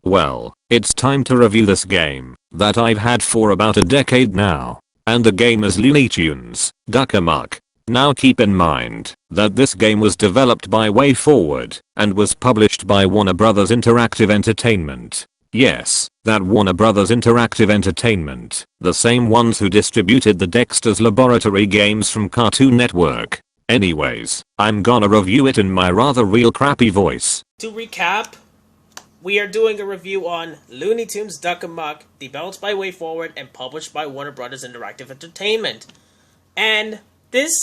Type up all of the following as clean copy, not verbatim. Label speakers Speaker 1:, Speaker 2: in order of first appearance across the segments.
Speaker 1: Well, it's time to review this game that I've had for about a decade now. And the game is Looney Tunes, Duck Amuck. Now keep in mind that this game was developed by WayForward and was published by Warner Bros. Interactive Entertainment. Yes, that Warner Bros. Interactive Entertainment, the same ones who distributed the Dexter's Laboratory games from Cartoon Network. Anyways, I'm gonna review it in my rather real crappy voice.
Speaker 2: To recap, we are doing a review on Looney Tunes Duck Amuck, developed by WayForward and published by Warner Bros. Interactive Entertainment. And this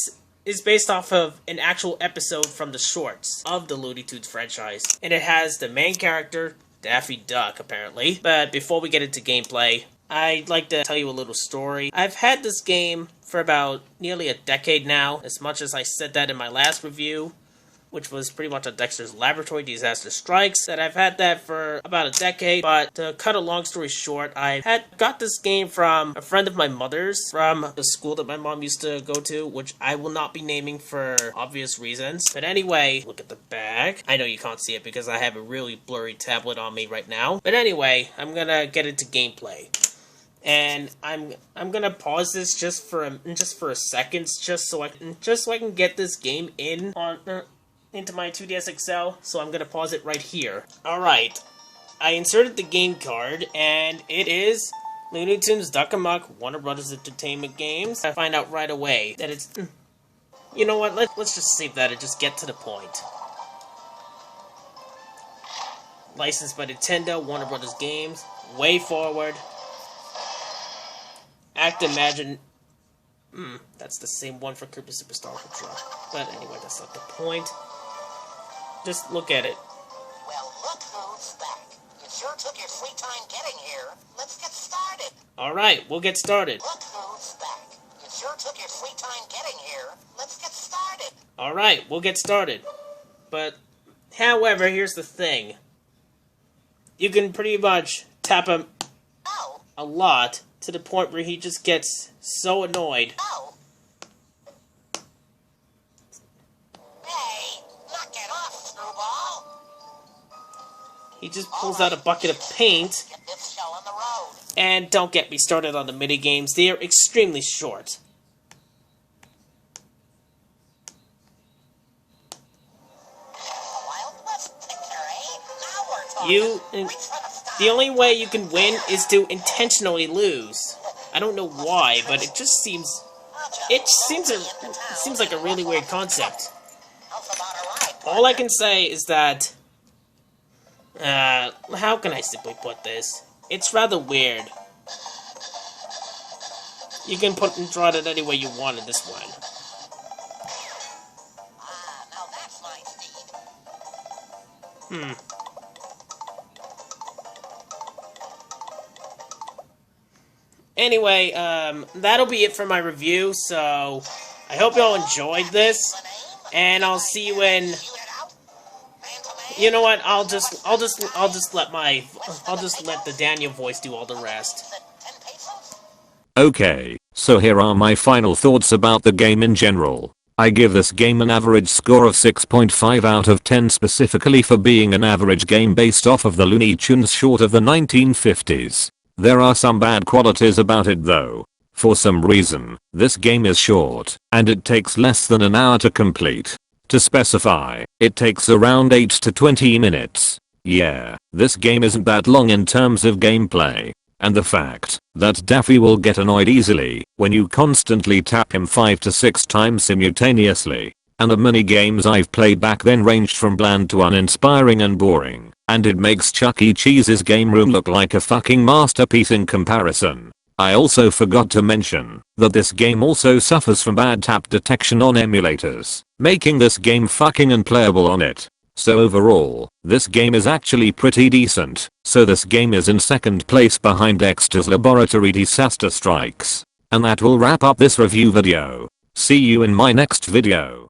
Speaker 2: is based off of an actual episode from the shorts of the Looney Tunes franchise. And it has the main character, Daffy Duck, apparently. But before we get into gameplay, I'd like to tell you a little story. I've had this game for about nearly a decade now, as much as I said that in my last review, which was pretty much on Dexter's Laboratory Disaster Strikes, that I've had that for about a decade. But to cut a long story short, I got this game from a friend of my mother's from the school that my mom used to go to, which I will not be naming for obvious reasons. But anyway, look at the bag. I know you can't see it because I have a really blurry tablet on me right now. But anyway, I'm gonna get into gameplay. And I'm gonna pause this just for a second, just so I can get this game in on into my 2DS XL, so I'm gonna pause it right here. Alright, I inserted the game card, and it is Looney Tunes Duck Amuck, Warner Bros. Entertainment Games. I find out right away that it's... You know what, let's just save that and just get to the point. Licensed by Nintendo, Warner Bros. Games, WayForward, Act Imagine... that's the same one for Kirby Superstar Ultra. But anyway, that's not the point. Just look at it.
Speaker 3: Well, look who's back. You sure took your sweet time getting here. Let's get started.
Speaker 2: Alright, we'll get started.
Speaker 3: Look who's back. You sure took your sweet time getting here. Let's get started.
Speaker 2: Alright, we'll get started. But, however, here's the thing. You can pretty much tap him a lot to the point where he just gets so annoyed.
Speaker 3: Oh. Hey, knock it off, screwball.
Speaker 2: He just pulls out a bucket of paint.
Speaker 3: Get this show on the road.
Speaker 2: And don't get me started on the minigames. They are extremely short.
Speaker 3: Wild West picture, eh? Now we're talking.
Speaker 2: The only way you can win is to intentionally lose. I don't know why, but it just seems... It seems like a really weird concept. All I can say is that... how can I simply put this? It's rather weird. You can put and draw it any way you want in this one.
Speaker 3: Now that's my speed.
Speaker 2: Anyway, that'll be it for my review, so I hope y'all enjoyed this, and I'll see you in... You know what, I'll just let the Daniel voice do all the rest.
Speaker 1: Okay, so here are my final thoughts about the game in general. I give this game an average score of 6.5 out of 10, specifically for being an average game based off of the Looney Tunes short of the 1950s. There are some bad qualities about it though. For some reason, this game is short, and it takes less than an hour to complete. To specify, it takes around 8 to 20 minutes. Yeah, this game isn't that long in terms of gameplay. And the fact that Daffy will get annoyed easily when you constantly tap him 5 to 6 times simultaneously. And the mini games I've played back then ranged from bland to uninspiring and boring. And it makes Chuck E. Cheese's game room look like a fucking masterpiece in comparison. I also forgot to mention that this game also suffers from bad tap detection on emulators, making this game fucking unplayable on it. So overall, this game is actually pretty decent, so this game is in second place behind Dexter's Laboratory Disaster Strikes. And that will wrap up this review video. See you in my next video.